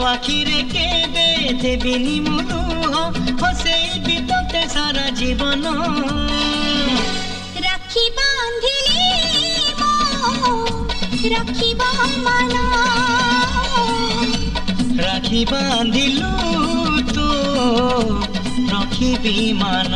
आखिरे केबे देबिनी मुलुह हसेबी तोते सारा जीवन राखी बांधिली राखिबा मान राखी बांधिलु तो रखिबी मान।